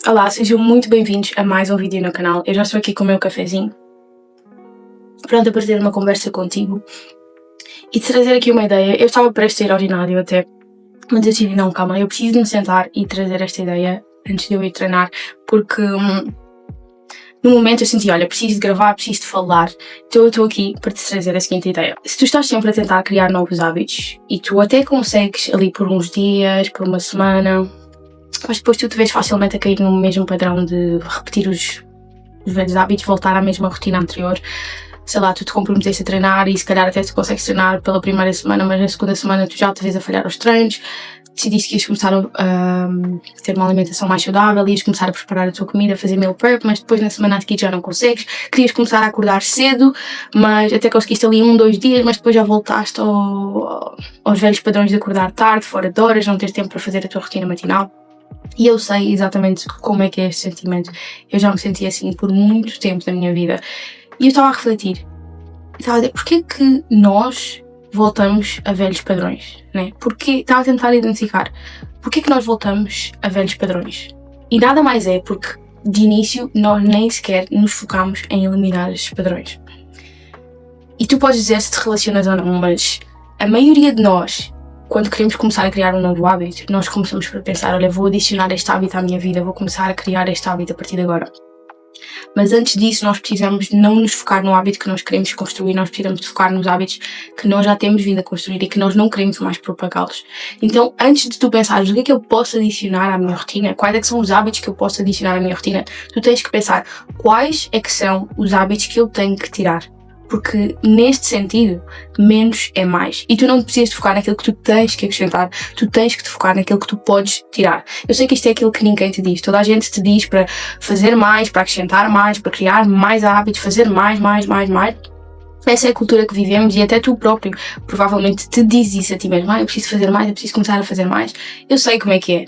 Olá, sejam muito bem-vindos a mais um vídeo no canal. Eu já estou aqui com o meu cafezinho, pronta para ter uma conversa contigo e te trazer aqui uma ideia. Eu estava prestes a ir ao ginásio até, mas eu decidi, não, calma, eu preciso de me sentar e trazer esta ideia antes de eu ir treinar, porque no momento eu senti, olha, preciso de gravar, preciso de falar, então eu estou aqui para te trazer a seguinte ideia. Se tu estás sempre a tentar criar novos hábitos e tu até consegues ali por uns dias, por uma semana, mas depois tu te vês facilmente a cair no mesmo padrão de repetir os velhos hábitos, voltar à mesma rotina anterior. Sei lá, tu te comprometeste a treinar e se calhar até tu consegues treinar pela primeira semana, mas na segunda semana tu já te vês a falhar aos treinos, decidiste que ias começar a ter uma alimentação mais saudável, ias começar a preparar a tua comida, a fazer meal prep, mas depois na semana a seguir já não consegues, querias começar a acordar cedo, mas até conseguiste ali 1-2 dias, mas depois já voltaste aos velhos padrões de acordar tarde, fora de horas, não ter tempo para fazer a tua rotina matinal. E eu sei exatamente como é que é este sentimento. Eu já me senti assim por muito tempo da minha vida. E eu estava a refletir. Estava a dizer, porquê que nós voltamos a velhos padrões? Né? Porque estava a tentar identificar. Porquê que nós voltamos a velhos padrões? E nada mais é porque, de início, nós nem sequer nos focamos em eliminar estes padrões. E tu podes dizer se te relacionas ou não, mas a maioria de nós, quando queremos começar a criar um novo hábito, nós começamos por pensar, olha, vou adicionar este hábito à minha vida, vou começar a criar este hábito a partir de agora. Mas antes disso, nós precisamos não nos focar no hábito que nós queremos construir, nós precisamos de focar nos hábitos que nós já temos vindo a construir e que nós não queremos mais propagá-los. Então, antes de tu pensares o que é que eu posso adicionar à minha rotina, quais é que são os hábitos que eu posso adicionar à minha rotina, tu tens que pensar quais é que são os hábitos que eu tenho que tirar. Porque neste sentido, menos é mais. E tu não precisas de focar naquilo que tu tens que acrescentar, tu tens que te focar naquilo que tu podes tirar. Eu sei que isto é aquilo que ninguém te diz. Toda a gente te diz para fazer mais, para acrescentar mais, para criar mais hábitos, fazer mais. Essa é a cultura que vivemos e até tu próprio provavelmente te dizes isso a ti mesmo. Eu preciso fazer mais, eu preciso começar a fazer mais. Eu sei como é que é.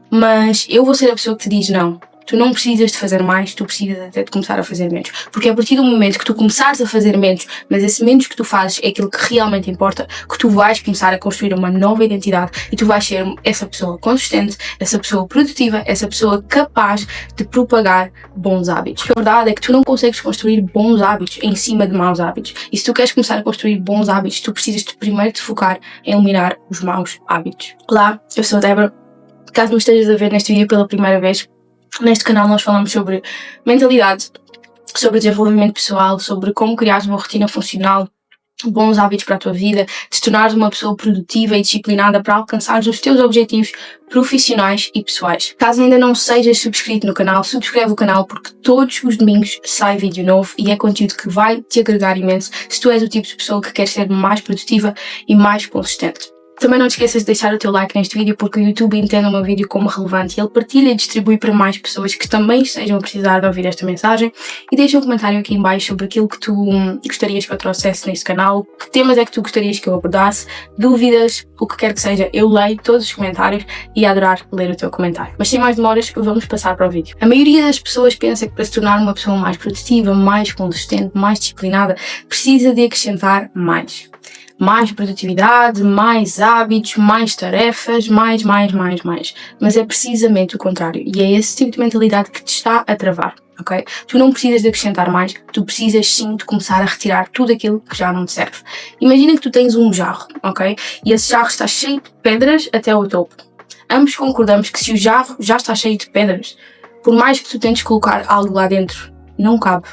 Mas eu vou ser a pessoa que te diz não. Tu não precisas de fazer mais, tu precisas até de começar a fazer menos. Porque é a partir do momento que tu começares a fazer menos, mas esse menos que tu fazes é aquilo que realmente importa, que tu vais começar a construir uma nova identidade e tu vais ser essa pessoa consistente, essa pessoa produtiva, essa pessoa capaz de propagar bons hábitos. A verdade é que tu não consegues construir bons hábitos em cima de maus hábitos. E se tu queres começar a construir bons hábitos, tu precisas de primeiro te focar em eliminar os maus hábitos. Olá, eu sou a Débora. Caso me estejas a ver neste vídeo pela primeira vez, neste canal nós falamos sobre mentalidade, sobre desenvolvimento pessoal, sobre como criares uma rotina funcional, bons hábitos para a tua vida, te tornares uma pessoa produtiva e disciplinada para alcançares os teus objetivos profissionais e pessoais. Caso ainda não sejas subscrito no canal, subscreve o canal porque todos os domingos sai vídeo novo e é conteúdo que vai te agregar imenso se tu és o tipo de pessoa que quer ser mais produtiva e mais consistente. Também não te esqueças de deixar o teu like neste vídeo porque o YouTube entende o meu vídeo como relevante e ele partilha e distribui para mais pessoas que também estejam a precisar de ouvir esta mensagem. E deixa um comentário aqui em baixo sobre aquilo que tu gostarias que eu trouxesse neste canal, que temas é que tu gostarias que eu abordasse, dúvidas, o que quer que seja, eu leio todos os comentários e ia adorar ler o teu comentário. Mas sem mais demoras, vamos passar para o vídeo. A maioria das pessoas pensa que para se tornar uma pessoa mais produtiva, mais consistente, mais disciplinada, precisa de acrescentar mais. Mais produtividade, mais hábitos, mais tarefas, mais. Mas é precisamente o contrário. E é esse tipo de mentalidade que te está a travar, ok? Tu não precisas de acrescentar mais, tu precisas sim de começar a retirar tudo aquilo que já não te serve. Imagina que tu tens um jarro, ok? E esse jarro está cheio de pedras até ao topo. Ambos concordamos que se o jarro já está cheio de pedras, por mais que tu tentes colocar algo lá dentro, não cabe.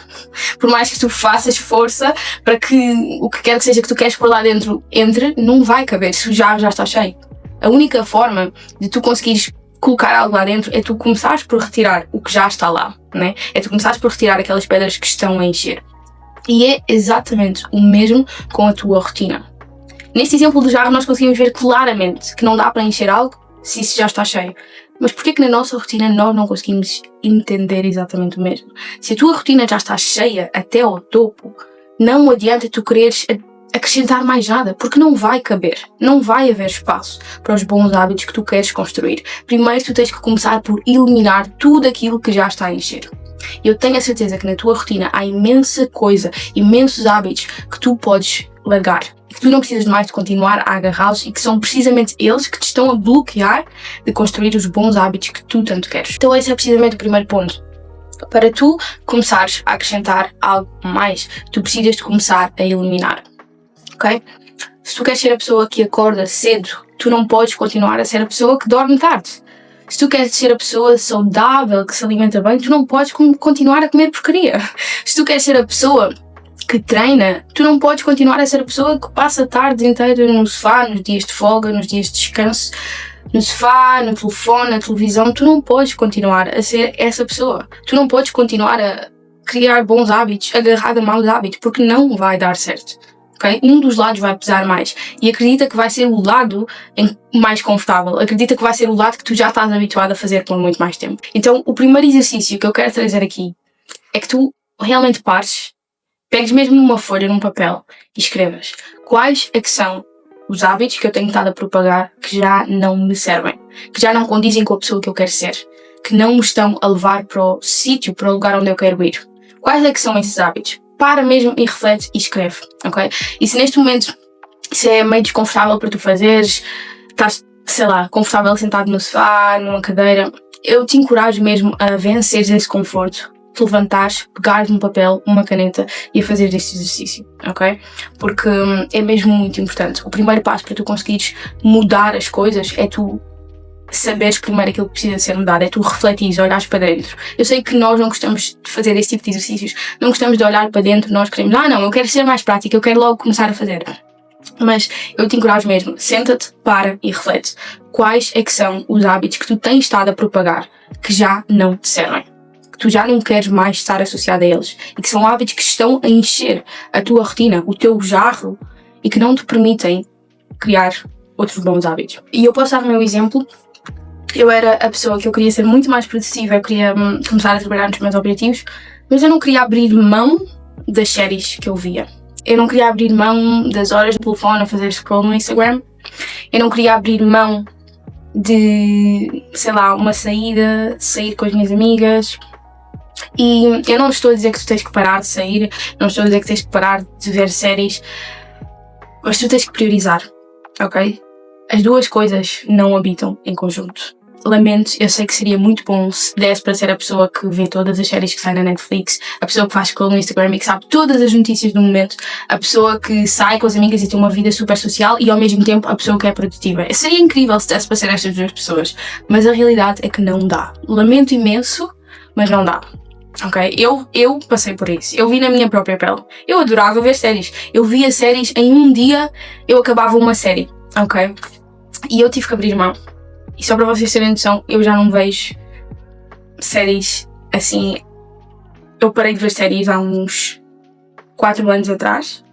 Por mais que tu faças força para que o que quer que seja que tu queres pôr lá dentro entre, não vai caber se o jarro já está cheio. A única forma de tu conseguires colocar algo lá dentro é tu começares por retirar o que já está lá, né? É tu começares por retirar aquelas pedras que estão a encher. E é exatamente o mesmo com a tua rotina. Neste exemplo do jarro nós conseguimos ver claramente que não dá para encher algo se isso já está cheio. Mas porquê que na nossa rotina nós não conseguimos entender exatamente o mesmo? Se a tua rotina já está cheia até ao topo, não adianta tu quereres acrescentar mais nada, porque não vai caber, não vai haver espaço para os bons hábitos que tu queres construir. Primeiro tu tens que começar por eliminar tudo aquilo que já está a encher. Eu tenho a certeza que na tua rotina há imensa coisa, imensos hábitos que tu podes largar. que tu não precisas mais de continuar a agarrá-los e que são precisamente eles que te estão a bloquear de construir os bons hábitos que tu tanto queres. Então esse é precisamente o primeiro ponto. Para tu começares a acrescentar algo mais, tu precisas de começar a eliminar, ok? Se tu queres ser a pessoa que acorda cedo, tu não podes continuar a ser a pessoa que dorme tarde. Se tu queres ser a pessoa saudável, que se alimenta bem, tu não podes continuar a comer porcaria. Se tu queres ser a pessoa que treina, tu não podes continuar a ser a pessoa que passa tardes inteiras no sofá, nos dias de folga, nos dias de descanso, no sofá, no telefone, na televisão. Tu não podes continuar a ser essa pessoa. Tu não podes continuar a criar bons hábitos agarrado a maus hábitos, porque não vai dar certo. Okay? Um dos lados vai pesar mais e acredita que vai ser o lado mais confortável, acredita que vai ser o lado que tu já estás habituado a fazer por muito mais tempo. Então o primeiro exercício que eu quero trazer aqui é que tu realmente pares, pegues mesmo numa folha, num papel e escrevas quais é que são os hábitos que eu tenho estado a propagar que já não me servem, que já não condizem com a pessoa que eu quero ser, que não me estão a levar para o sítio, para o lugar onde eu quero ir. Quais é que são esses hábitos? Para mesmo e reflete e escreve, ok? E se neste momento se é meio desconfortável para tu fazeres, estás, sei lá, confortável sentado no sofá, numa cadeira, eu te encorajo mesmo a venceres esse conforto, te levantares, pegares um papel, uma caneta e a fazeres este exercício, ok? Porque é mesmo muito importante. O primeiro passo para tu conseguires mudar as coisas é tu saberes primeiro aquilo que precisa ser mudado, é tu refletires, olhares para dentro. Eu sei que nós não gostamos de fazer esse tipo de exercícios, não gostamos de olhar para dentro, nós queremos, não, eu quero ser mais prática, eu quero logo começar a fazer. Mas eu te encorajo mesmo, senta-te, para e reflete. Quais é que são os hábitos que tu tens estado a propagar que já não te servem? Que tu já não queres mais estar associado a eles e que são hábitos que estão a encher a tua rotina, o teu jarro e que não te permitem criar outros bons hábitos. E eu posso dar o meu exemplo. Eu era a pessoa que eu queria ser muito mais produtiva, eu queria começar a trabalhar nos meus objetivos, mas eu não queria abrir mão das séries que eu via. Eu não queria abrir mão das horas de telefone a fazer scroll no Instagram. Eu não queria abrir mão de, sei lá, uma saída, sair com as minhas amigas. E eu não estou a dizer que tu tens que parar de sair, não estou a dizer que tens que parar de ver séries, mas tu tens que priorizar, ok? As duas coisas não habitam em conjunto. Lamento, eu sei que seria muito bom se desse para ser a pessoa que vê todas as séries que saem na Netflix, a pessoa que faz scroll no Instagram e que sabe todas as notícias do momento, a pessoa que sai com as amigas e tem uma vida super social e ao mesmo tempo a pessoa que é produtiva. Seria incrível se desse para ser estas duas pessoas, mas a realidade é que não dá. Lamento imenso, mas não dá. Ok? Eu passei por isso. Eu vi na minha própria pele. Eu adorava ver séries. Eu via séries, em um dia eu acabava uma série. Ok? E eu tive que abrir mão. E só para vocês terem noção, eu já não vejo séries assim. Eu parei de ver séries há uns 4 anos atrás.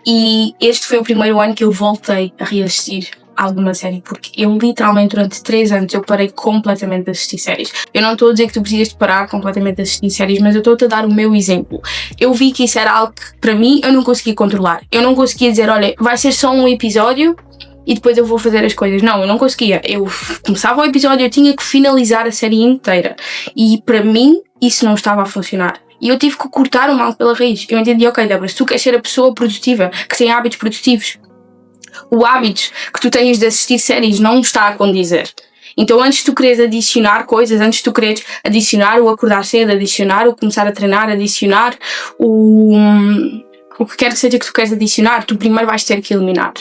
E este foi o primeiro ano que eu voltei a reassistir alguma série, porque eu literalmente durante 3 anos eu parei completamente de assistir séries. Eu não estou a dizer que tu precisas de parar completamente de assistir séries, mas eu estou-te a dar o meu exemplo. Eu vi que isso era algo que para mim eu não conseguia controlar. Eu não conseguia dizer, olha, vai ser só um episódio e depois eu vou fazer as coisas. Não, eu não conseguia. Eu começava o episódio, eu tinha que finalizar a série inteira. E para mim, isso não estava a funcionar. E eu tive que cortar o mal pela raiz. Eu entendi, ok, Débora, se tu queres ser a pessoa produtiva, que tem hábitos produtivos, o hábito que tu tens de assistir séries não está a condizer. Então antes de tu quereres adicionar coisas, antes de tu quereres adicionar o acordar cedo, adicionar o começar a treinar, adicionar o que quer que seja que tu queres adicionar, tu primeiro vais ter que eliminar.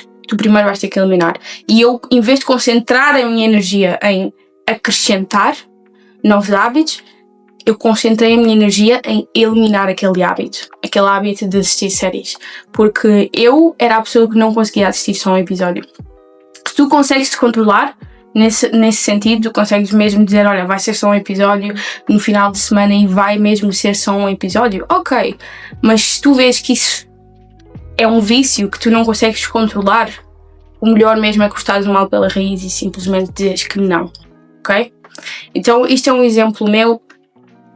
E eu, em vez de concentrar a minha energia em acrescentar novos hábitos, eu concentrei a minha energia em eliminar aquele hábito de assistir séries. Porque eu era a pessoa que não conseguia assistir só um episódio. Se tu consegues te controlar, nesse sentido, tu consegues mesmo dizer, olha, vai ser só um episódio no final de semana e vai mesmo ser só um episódio, ok. Mas se tu vês que isso é um vício que tu não consegues controlar, o melhor mesmo é cortares o mal pela raiz e simplesmente dizeres que não, ok? Então isto é um exemplo meu.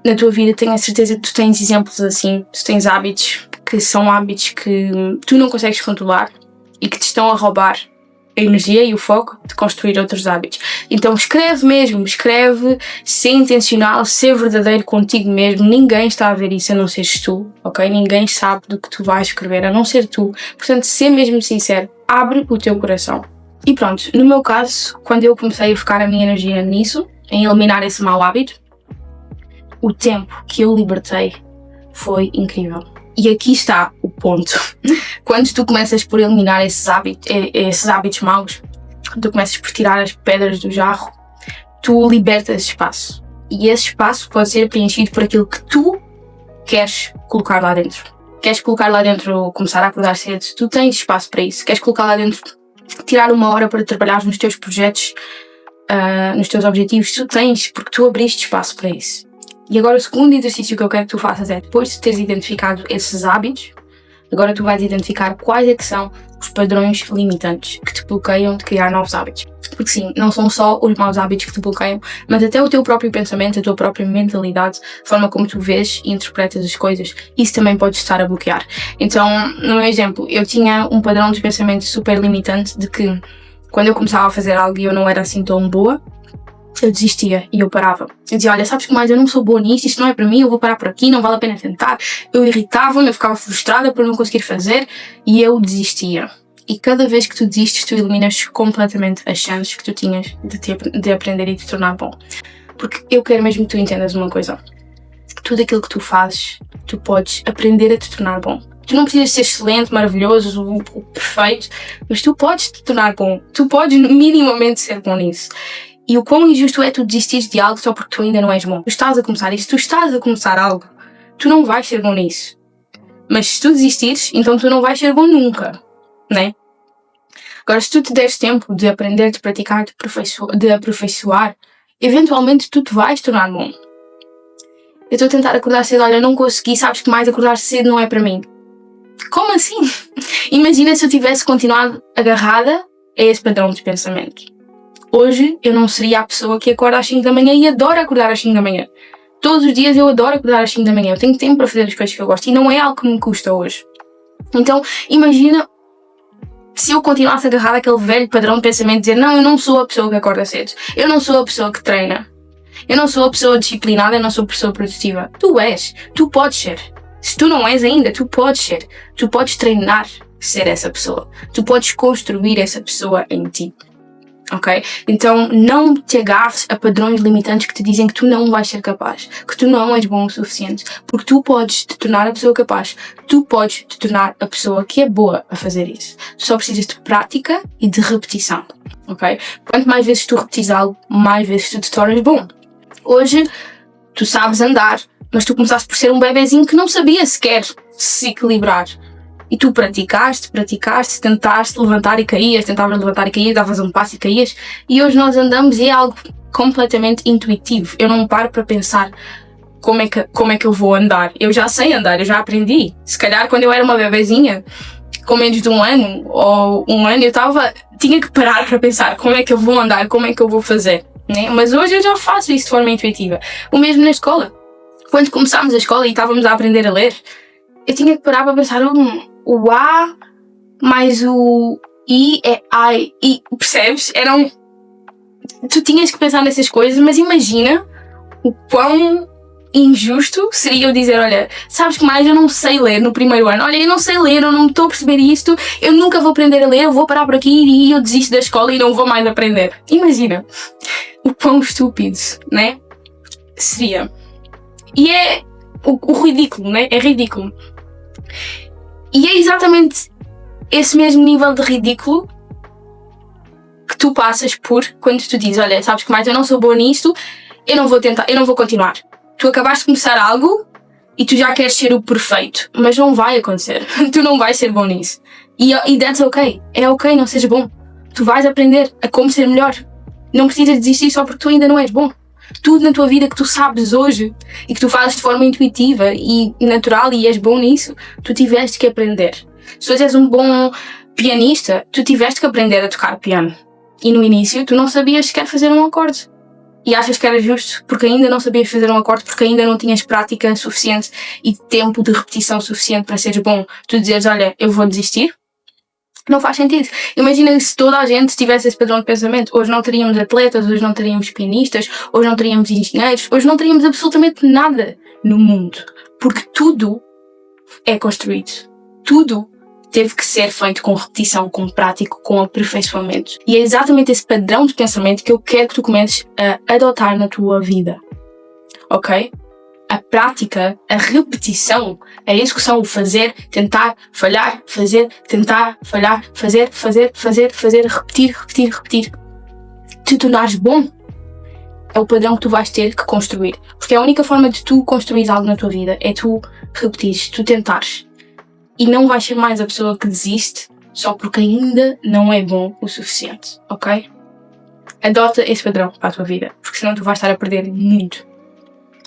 Na tua vida tenho a certeza que tu tens exemplos assim, tu tens hábitos que são hábitos que tu não consegues controlar e que te estão a roubar a energia e o foco de construir outros hábitos. Então escreve mesmo, escreve, ser intencional, ser verdadeiro contigo mesmo. Ninguém está a ver isso a não seres tu, ok? Ninguém sabe do que tu vais escrever a não ser tu. Portanto, ser mesmo sincero, abre o teu coração. E pronto, no meu caso, quando eu comecei a focar a minha energia nisso, em eliminar esse mau hábito, o tempo que eu libertei foi incrível. E aqui está o ponto. Quando tu começas por eliminar esses hábitos maus, tu começas por tirar as pedras do jarro, tu libertas espaço. E esse espaço pode ser preenchido por aquilo que tu queres colocar lá dentro. Queres colocar lá dentro, começar a acordar cedo, tu tens espaço para isso. Queres colocar lá dentro, tirar 1 hora para trabalhar nos teus projetos, nos teus objetivos, tu tens, porque tu abriste espaço para isso. E agora o segundo exercício que eu quero que tu faças é, depois de teres identificado esses hábitos, agora tu vais identificar quais é que são os padrões limitantes que te bloqueiam de criar novos hábitos. Porque sim, não são só os maus hábitos que te bloqueiam, mas até o teu próprio pensamento, a tua própria mentalidade, a forma como tu vês e interpretas as coisas, isso também pode estar a bloquear. Então, no meu exemplo, eu tinha um padrão de pensamento super limitante de que quando eu começava a fazer algo e eu não era assim tão boa, eu desistia e eu parava. Eu dizia, olha, sabes que mais, eu não sou boa nisso, isto não é para mim, eu vou parar por aqui, não vale a pena tentar. Eu irritava-me, eu ficava frustrada por não conseguir fazer e eu desistia. E cada vez que tu desistes, tu eliminas completamente as chances que tu tinhas de aprender e de te tornar bom. Porque eu quero mesmo que tu entendas uma coisa. Tudo aquilo que tu fazes, tu podes aprender a te tornar bom. Tu não precisas ser excelente, maravilhoso, o perfeito, mas tu podes te tornar bom. Tu podes minimamente ser bom nisso. E o quão injusto é tu desistires de algo só porque tu ainda não és bom. Tu estás a começar isso, tu estás a começar algo, tu não vais ser bom nisso. Mas se tu desistires, então tu não vais ser bom nunca, né? Agora, se tu te deres tempo de aprender, de praticar, de aperfeiçoar, eventualmente tu te vais tornar bom. Eu estou a tentar acordar cedo, olha, não consegui, sabes que mais acordar cedo não é para mim. Como assim? Imagina se eu tivesse continuado agarrada a esse padrão de pensamento. Hoje eu não seria a pessoa que acorda às 5 da manhã e adora acordar às 5 da manhã. Todos os dias eu adoro acordar às 5 da manhã. Eu tenho tempo para fazer as coisas que eu gosto e não é algo que me custa hoje. Então, imagina se eu continuasse agarrada àquele velho padrão de pensamento de dizer não, eu não sou a pessoa que acorda cedo. Eu não sou a pessoa que treina. Eu não sou a pessoa disciplinada, eu não sou a pessoa produtiva. Tu és. Tu podes ser. Se tu não és ainda, tu podes ser. Tu podes treinar ser essa pessoa. Tu podes construir essa pessoa em ti. Ok? Então não te agarres a padrões limitantes que te dizem que tu não vais ser capaz, que tu não és bom o suficiente, porque tu podes te tornar a pessoa capaz, tu podes te tornar a pessoa que é boa a fazer isso. Tu só precisas de prática e de repetição, ok? Quanto mais vezes tu repetis algo, mais vezes tu te tornas bom. Hoje tu sabes andar, mas tu começaste por ser um bebezinho que não sabia sequer se equilibrar. E tu praticaste, tentaste levantar e caías, tentavas levantar e caías, davas um passo e caías. E hoje nós andamos e é algo completamente intuitivo. Eu não paro para pensar como é que eu vou andar. Eu já sei andar, eu já aprendi. Se calhar quando eu era uma bebezinha, com menos de 1 ano ou 1 ano, tinha que parar para pensar como é que eu vou andar, como é que eu vou fazer. Né? Mas hoje eu já faço isso de forma intuitiva. O mesmo na escola. Quando começámos a escola e estávamos a aprender a ler, eu tinha que parar para pensar o A mais o I é ai. E percebes? Tu tinhas que pensar nessas coisas, mas imagina o quão injusto seria eu dizer, olha, sabes que mais, eu não sei ler no primeiro ano. Olha, eu não sei ler, eu não estou a perceber isto, eu nunca vou aprender a ler, eu vou parar por aqui e eu desisto da escola e não vou mais aprender. Imagina o quão estúpido, né? Seria. E é o ridículo, né? É ridículo. E é exatamente esse mesmo nível de ridículo que tu passas por quando tu dizes, olha, sabes que mais, eu não sou boa nisto, eu não vou tentar, eu não vou continuar. Tu acabaste de começar algo e tu já queres ser o perfeito, mas não vai acontecer. Tu não vais ser bom nisso. E that's ok. É ok não seres bom. Tu vais aprender a como ser melhor. Não precisas desistir só porque tu ainda não és bom. Tudo na tua vida que tu sabes hoje e que tu fazes de forma intuitiva e natural e és bom nisso, tu tiveste que aprender. Se tu és um bom pianista, tu tiveste que aprender a tocar piano. E no início tu não sabias sequer fazer um acorde. E achas que era justo porque ainda não sabias fazer um acorde, porque ainda não tinhas prática suficiente e tempo de repetição suficiente para seres bom. Tu dizes, olha, eu vou desistir? Não faz sentido. Imagina se toda a gente tivesse esse padrão de pensamento. Hoje não teríamos atletas, hoje não teríamos pianistas, hoje não teríamos engenheiros, hoje não teríamos absolutamente nada no mundo. Porque tudo é construído. Tudo teve que ser feito com repetição, com prática, com aperfeiçoamento. E é exatamente esse padrão de pensamento que eu quero que tu comeces a adotar na tua vida. Ok? A prática, a repetição, a execução, o fazer, tentar, falhar, fazer, tentar, falhar, fazer, repetir. Te tornares bom é o padrão que tu vais ter que construir. Porque a única forma de tu construir algo na tua vida é tu repetires, tu tentares. E não vais ser mais a pessoa que desiste só porque ainda não é bom o suficiente, ok? Adota esse padrão para a tua vida, porque senão tu vais estar a perder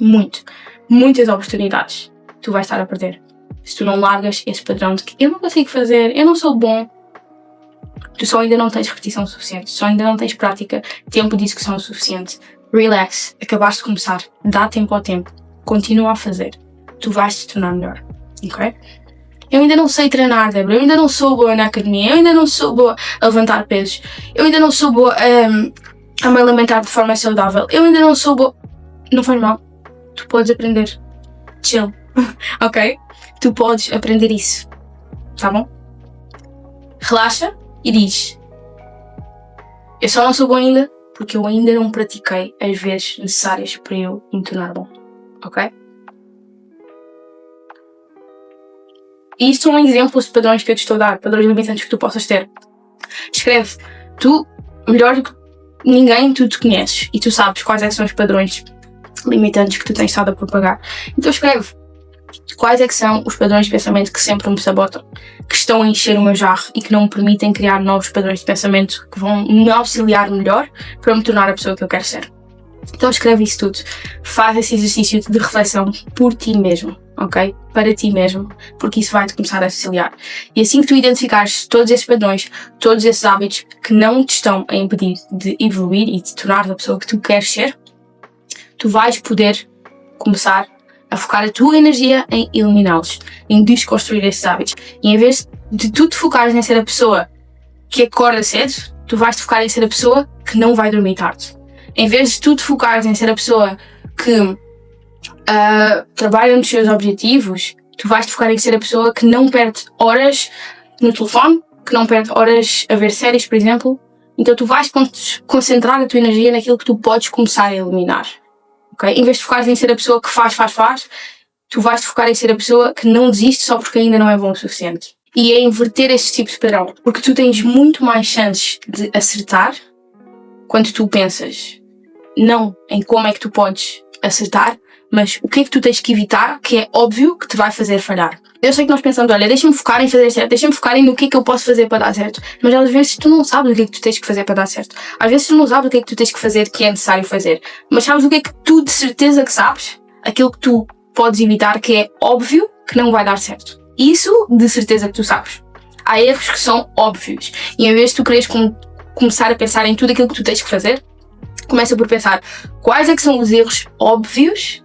muitas oportunidades tu vais estar a perder. Se tu não largas esse padrão de que eu não consigo fazer, eu não sou bom, tu só ainda não tens repetição suficiente, só ainda não tens prática, tempo de execução suficiente. Relax, acabaste de começar, dá tempo ao tempo, continua a fazer, tu vais te tornar melhor, ok? Eu ainda não sei treinar, Débora, eu ainda não sou boa na academia, eu ainda não sou boa a levantar pesos, eu ainda não sou boa a me alimentar de forma saudável, eu ainda não sou boa... Não faz mal, tu podes aprender. Chill, ok? Tu podes aprender isso, tá bom? Relaxa e diz: eu só não sou bom ainda porque eu ainda não pratiquei as vezes necessárias para eu me tornar bom, ok? E isto são exemplos de padrões que eu te estou a dar, padrões limitantes que tu possas ter. Escreve, tu, melhor do que ninguém, tu te conheces e tu sabes quais é que são os padrões limitantes que tu tens estado a propagar. Então escreve quais é que são os padrões de pensamento que sempre me sabotam, que estão a encher o meu jarro e que não me permitem criar novos padrões de pensamento que vão me auxiliar melhor para me tornar a pessoa que eu quero ser. Então escreve isso tudo, faz esse exercício de reflexão por ti mesmo, ok? Para ti mesmo, porque isso vai-te começar a auxiliar. E assim que tu identificares todos esses padrões, todos esses hábitos que não te estão a impedir de evoluir e de tornar a pessoa que tu queres ser, tu vais poder começar a focar a tua energia em eliminá-los, em desconstruir esses hábitos. E em vez de tu te focares em ser a pessoa que acorda cedo, tu vais te focar em ser a pessoa que não vai dormir tarde. Em vez de tu te focares em ser a pessoa que trabalha nos seus objetivos, tu vais te focar em ser a pessoa que não perde horas no telefone, que não perde horas a ver séries, por exemplo. Então tu vais concentrar a tua energia naquilo que tu podes começar a eliminar. Okay? Em vez de focares em ser a pessoa que faz, tu vais te focar em ser a pessoa que não desiste só porque ainda não é bom o suficiente. E é inverter esses tipos de padrão, porque tu tens muito mais chances de acertar quando tu pensas não em como é que tu podes acertar, mas o que é que tu tens que evitar, que é óbvio que te vai fazer falhar. Eu sei que nós pensamos, olha, deixa-me focar em fazer certo, deixa-me focar em no que é que eu posso fazer para dar certo, mas às vezes tu não sabes o que é que tu tens que fazer para dar certo. Às vezes tu não sabes o que é que tu tens que fazer que é necessário fazer, mas sabes o que é que tu de certeza que sabes? Aquilo que tu podes evitar, que é óbvio que não vai dar certo. Isso de certeza que tu sabes. Há erros que são óbvios e em vez de tu quereres começar a pensar em tudo aquilo que tu tens que fazer, começa por pensar quais é que são os erros óbvios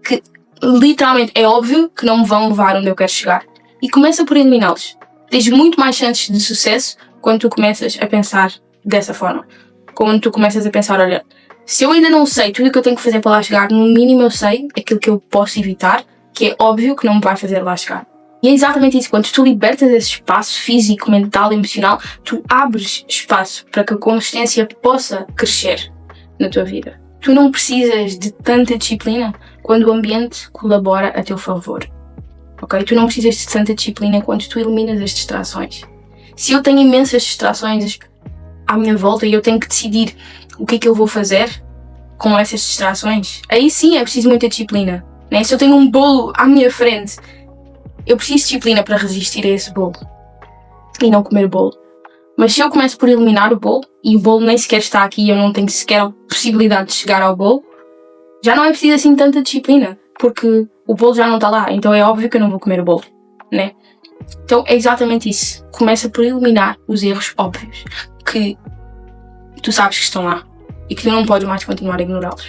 que literalmente é óbvio que não me vão levar onde eu quero chegar. E começa por eliminá-los. Tens muito mais chances de sucesso quando tu começas a pensar dessa forma. Quando tu começas a pensar, olha, se eu ainda não sei tudo o que eu tenho que fazer para lá chegar, no mínimo eu sei aquilo que eu posso evitar, que é óbvio que não me vai fazer lá chegar. E é exatamente isso, quando tu libertas esse espaço físico, mental e emocional, tu abres espaço para que a consistência possa crescer na tua vida. Tu não precisas de tanta disciplina quando o ambiente colabora a teu favor. Ok? Tu não precisas de tanta disciplina quando tu eliminas as distrações. Se eu tenho imensas distrações à minha volta e eu tenho que decidir o que é que eu vou fazer com essas distrações, aí sim é preciso muita disciplina. Né? Se eu tenho um bolo à minha frente, eu preciso de disciplina para resistir a esse bolo e não comer o bolo. Mas se eu começo por eliminar o bolo e o bolo nem sequer está aqui e eu não tenho sequer a possibilidade de chegar ao bolo, já não é preciso assim tanta disciplina, porque o bolo já não está lá, então é óbvio que eu não vou comer o bolo, né? Então é exatamente isso. Começa por eliminar os erros óbvios que tu sabes que estão lá e que tu não podes mais continuar a ignorá-los.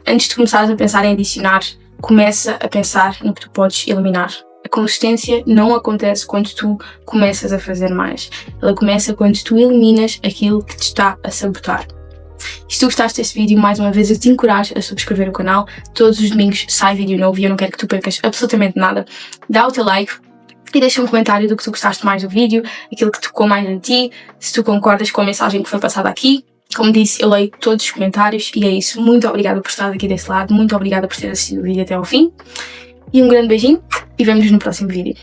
Antes de começares a pensar em adicionar, começa a pensar no que tu podes eliminar, A consistência não acontece quando tu começas a fazer mais. Ela começa quando tu eliminas aquilo que te está a sabotar. E se tu gostaste deste vídeo, mais uma vez eu te encorajo a subscrever o canal. Todos os domingos sai vídeo novo e eu não quero que tu percas absolutamente nada. Dá o teu like e deixa um comentário do que tu gostaste mais do vídeo, aquilo que tocou mais em ti, se tu concordas com a mensagem que foi passada aqui. Como disse, eu leio todos os comentários e é isso. Muito obrigada por estar aqui desse lado, muito obrigada por ter assistido o vídeo até ao fim. E um grande beijinho e vemo-nos no próximo vídeo.